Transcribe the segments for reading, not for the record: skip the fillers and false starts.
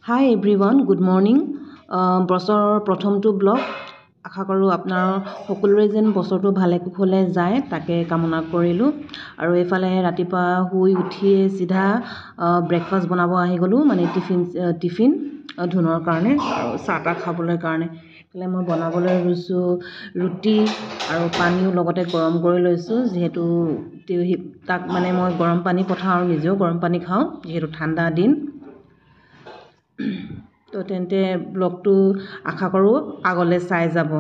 Hi everyone, good morning. বছৰৰ প্ৰথমটো blog আশা কৰোঁ আপোনাৰ সকলোৰে যেন বছৰটো ভালে কুশলে যায় তাকে কামনা কৰিলোঁ আৰু এইফালে ৰাতিপুৱা শুই উঠিয়ে চিধা ব্ৰেকফাষ্ট বনাব আহি গ'লোঁ মানে টিফিন ধুনৰ কাৰণে আৰু চাহ তাহ খাবলৈ কাৰণে এইফালে মই বনাবলৈ লৈছোঁ ৰুটি আৰু পানীও লগতে গৰম কৰি লৈছোঁ যিহেতু তাক মানে মই গৰম পানী পঠাওঁ আৰু নিজেও গৰম পানী খাওঁ যিহেতু ঠাণ্ডা দিন তো তেন্তে ব্লগটো আশা কৰোঁ আগলৈ চাই যাব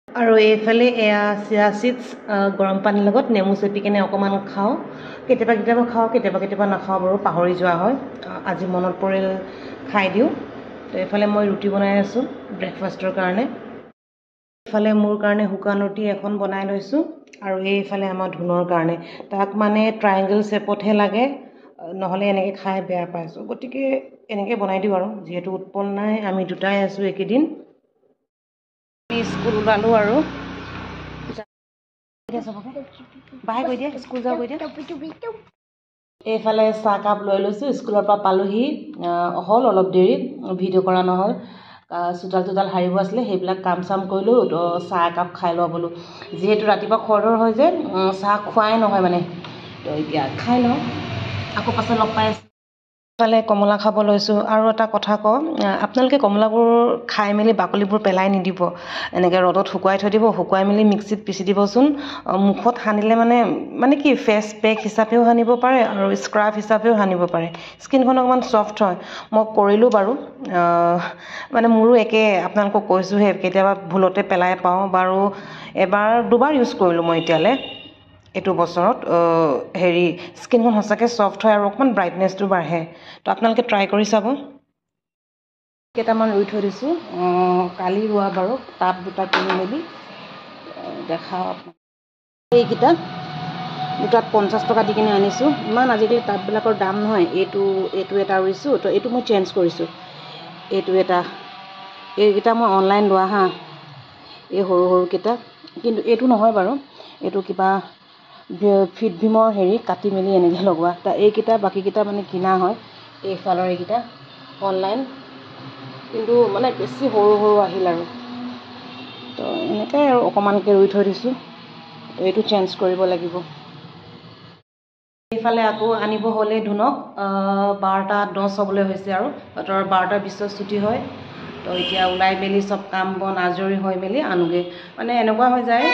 আৰু এইফালে এয়া চিয়া চিডছ গৰম পানীৰ লগত নেমু চেপি কেনে অকণমান খাওঁ কেতিয়াবা খাওঁ কেতিয়াবা নাখাওঁ বাৰু পাহৰি যোৱা হয় আজি মনত পৰিল খাই দিওঁ তো এইফালে মই ৰুটি বনাই আছোঁ ব্ৰেকফাষ্টৰ কাৰণে এইফালে মোৰ কাৰণে শুকান ৰুটি এখন বনাই লৈছোঁ আৰু এইফালে আমাৰ ধুনৰ কাৰণে তাক মানে ট্ৰায়েংগল শ্বেপতহে লাগে নহ'লে এনেকৈ খাই বেয়া পাইছোঁ গতিকে এনেকৈ বনাই দিওঁ আৰু যিহেতু উৎপন্ন নাই আমি দুটাই আছোঁ একেদিন স্কুল ওলালোঁ আৰু বাই কৈ দিয়া স্কুল যাওঁ কৈ দিয়া এইফালে চাহকাপ লৈ লৈছোঁ স্কুলৰ পৰা পালোহি হ'ল অলপ দেৰি ভিডিঅ' কৰা নহ'ল চোতাল সাৰিব আছিলে সেইবিলাক কাম চাম কৰিলোঁ তো চাহ একাপ খাই লোৱা বোলো যিহেতু ৰাতিপুৱা খৰধৰ হয় যে চাহ খোৱাই নহয় মানে তো এতিয়া খাই লওঁ আকৌ পাছত লগ পাই আছোঁ এইফালে কমলা খাব লৈছোঁ আৰু এটা কথা কওঁ আপোনালোকে কমলাবোৰ খাই মেলি বাকলিবোৰ পেলাই নিদিব এনেকৈ ৰ'দত শুকুৱাই থৈ দিব শুকুৱাই মেলি মিক্সিত পিচি দিবচোন মুখত সানিলে মানে কি ফেচ পেক হিচাপেও সানিব পাৰে আৰু স্ক্ৰাব হিচাপেও সানিব পাৰে স্কিনখন অকণমান ছফ্ট হয় মই কৰিলোঁ বাৰু মানে মোৰো একে আপোনালোকক কৈছোঁহে কেতিয়াবা ভুলতে পেলাই পাওঁ বাৰু এবাৰ দুবাৰ ইউজ কৰিলোঁ মই এতিয়ালৈ এইটো বছৰত স্কিনখন সঁচাকৈ ছফ্ট হয় আৰু অকণমান ব্ৰাইটনেছটো বাঢ়ে তো আপোনালোকে ট্ৰাই কৰি চাব কেইটামান ৰুই থৈ দিছোঁ কালি ৰোৱা বাৰু টাব দুটা কিনি মেলি দেখাওঁ এইকেইটা দুটাত 50 টকা দি কিনে আনিছোঁ ইমান আজিকালি টাববিলাকৰ দাম নহয় এইটো এটা ৰুইছোঁ তো এইটো মই চেঞ্জ কৰিছোঁ এইকেইটা মই অনলাইন লোৱা হা এই সৰুকেইটা কিন্তু এইটো নহয় বাৰু এইটো কিবা ফিট ভীমৰ কাটি মেলি এনেকৈ লগোৱা এইকেইটা বাকীকেইটা মানে কিনা হয় এইফালৰ এইকেইটা অনলাইন কিন্তু মানে বেছি সৰু আহিল আৰু তো এনেকৈ আৰু অকণমানকৈ ৰুই থৈ দিছোঁ তো এইটো চেঞ্জ কৰিব লাগিব এইফালে আকৌ আনিব হ'লে ধুনক 12:10 হ'বলৈ হৈছে আৰু বাটৰ 12:20 ছুটি হয় তো এতিয়া ওলাই মেলি চব কাম বন আজৰি হৈ মেলি আনোগৈ মানে এনেকুৱা হৈ যায়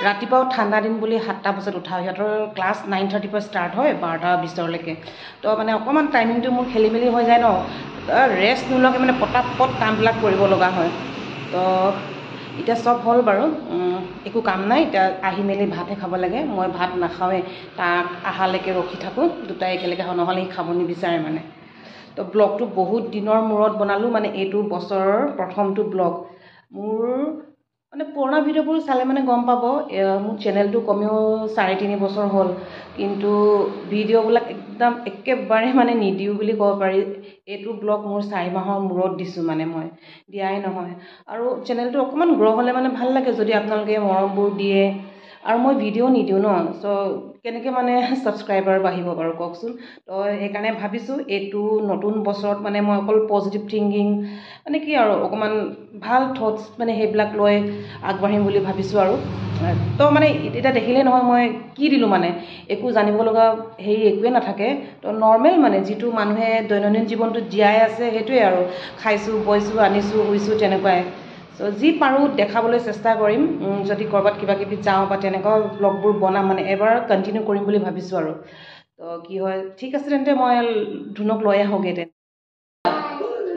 ৰাতিপুৱাও ঠাণ্ডা দিন বুলি 7টা বজাত উঠা সিহঁতৰ ক্লাছ 9:30 পৰা ষ্টাৰ্ট হয় 12:20লৈকে তো মানে অকণমান টাইমিংটো মোৰ খেলি মেলি হৈ যায় ন ৰেষ্ট নোলোৱাকৈ মানে পটাপট কামবিলাক কৰিব লগা হয় তো এতিয়া চব হ'ল বাৰু একো কাম নাই এতিয়া আহি মেলি ভাতহে খাব লাগে মই ভাত নাখাওঁৱে তাক আহালৈকে ৰখি থাকোঁ দুটাই একেলগে খাওঁ নহ'লে সি খাব নিবিচাৰে মানে তো ব্লগটো বহুত দিনৰ মূৰত বনালোঁ মানে এইটো বছৰৰ প্ৰথমটো ব্লগ মোৰ মানে পুৰণা ভিডিঅ'বোৰ চালে মানে গম পাব মোৰ চেনেলটো কমেও 3.5 বছৰ হ'ল কিন্তু ভিডিঅ'বিলাক একদম একেবাৰে মানে নিদিওঁ বুলি ক'ব পাৰি এইটো ব্লগ মোৰ 4 মাহৰ মূৰত দিছোঁ মানে মই দিয়াই নহয় আৰু চেনেলটো অকণমান গ্ৰ' হ'লে মানে ভাল লাগে যদি আপোনালোকে মৰমবোৰ দিয়ে আৰু মই ভিডিঅ' নিদিওঁ ন চ' কেনেকৈ মানে ছাবস্ক্ৰাইবাৰ বাঢ়িব বাৰু কওকচোন তো সেইকাৰণে ভাবিছোঁ এইটো নতুন বছৰত মানে মই অকল পজিটিভ থিংকিং মানে কি আৰু অকণমান ভাল থটছ মানে সেইবিলাক লৈ আগবাঢ়িম বুলি ভাবিছোঁ আৰু তো মানে এতিয়া দেখিলে নহয় মই কি দিলোঁ মানে একো জানিব লগা একোৱে নাথাকে তো নৰ্মেল মানে যিটো মানুহে দৈনন্দিন জীৱনটোত জীয়াই আছে সেইটোৱে আৰু খাইছোঁ বৈছোঁ আনিছোঁ শুইছোঁ তেনেকুৱাই চ' যি পাৰোঁ দেখাবলৈ চেষ্টা কৰিম যদি ক'ৰবাত কিবাকিবি যাওঁ বা তেনেকুৱা ব্লগবোৰ বনাম মানে এবাৰ কণ্টিনিউ কৰিম বুলি ভাবিছোঁ আৰু তো কি হয় ঠিক আছে তেন্তে মই ধুনক লৈ আহোঁগৈ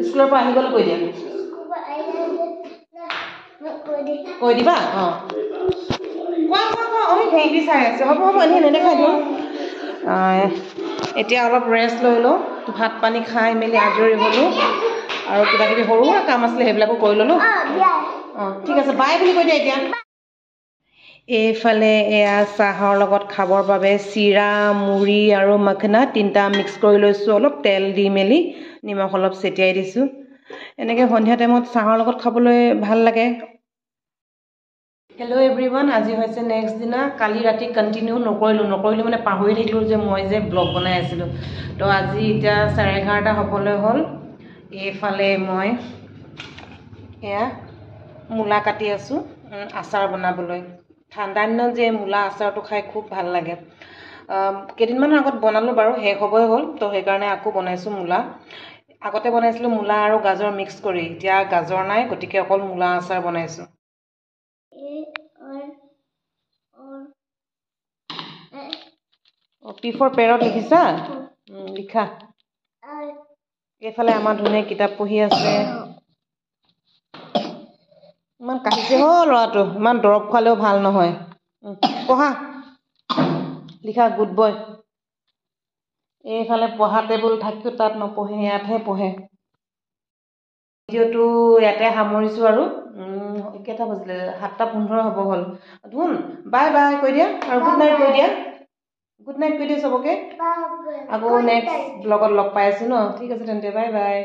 স্কুলৰ পৰা আহি গ'লে কৈ দিয়া কৈ দিবা অঁ ভেন্দি চাই আছে হ'ব এনেই নেদেখাই দিওঁ এতিয়া অলপ ৰেষ্ট লৈ লওঁ ভাত পানী খাই মেলি আজৰি হ'লোঁ আৰু কিবাকিবি সৰু সুৰা কাম আছিলে সেইবিলাকো কৰি ল'লোঁ অঁ ঠিক আছে বাই বুলি কৈ দিয়া এতিয়া এইফালে এয়া চাহৰ লগত খাবৰ বাবে চিৰা মুড়ি আৰু মাখনা তিনিটা মিক্স কৰি লৈছোঁ অলপ তেল দি মেলি নিমখ অলপ ছটিয়াই দিছোঁ এনেকৈ সন্ধিয়া টাইমত চাহৰ লগত খাবলৈ ভাল লাগে হেল্ল' এভৰিৱান, আজি হৈছে নেক্সট দিনা। কালি ৰাতি কণ্টিনিউ নকৰিলোঁ মানে পাহৰি থাকিলোঁ যে মই যে ব্লগ বনাই আছিলোঁ। তো আজি এতিয়া 11:30 হ'বলৈ হ'ল। এইফালে মই এয়া মূলা কাটি আছোঁ আচাৰ বনাবলৈ। ঠাণ্ডা দিনত যে মূলা আচাৰটো খাই খুব ভাল লাগে। কেইদিনমানৰ আগত বনালোঁ বাৰু, শেষ হ'বই হ'ল। তো সেইকাৰণে আকৌ বনাইছোঁ মূলা। আগতে বনাইছিলোঁ মূলা আৰু গাজৰ মিক্স কৰি, এতিয়া গাজৰ নাই, গতিকে অকল মূলা আচাৰ বনাইছোঁ। পি ফৰ পেৰত লিখিছা? লিখা। এইফালে আমাৰ ধুনীয়া কিতাপ পঢ়ি আছে। ইমান কাঢ়িছে ল'ৰাটো, ইমান দৰৱ খোৱালেও ভাল নহয়। পঢ়া, লিখা, গুড বয়। এইফালে পঢ়া টেবুল থাকিও তাত নপঢ়ে, ইয়াতহে পঢ়ে। ভিডিঅ'টো ইয়াতে সামৰিছোঁ আৰু কেইটা বাজিলে? 7:15 হ'ব হ'ল। ধুন বাই বাই কৈ দিয়া আৰু গুড নাইট কৈ দিয়া। গুড নাইট কৈ দিয়া চবকে। আকৌ নেক্সট ব্লগত লগ পাই আছোঁ ন? ঠিক আছে তেন্তে, বাই বাই।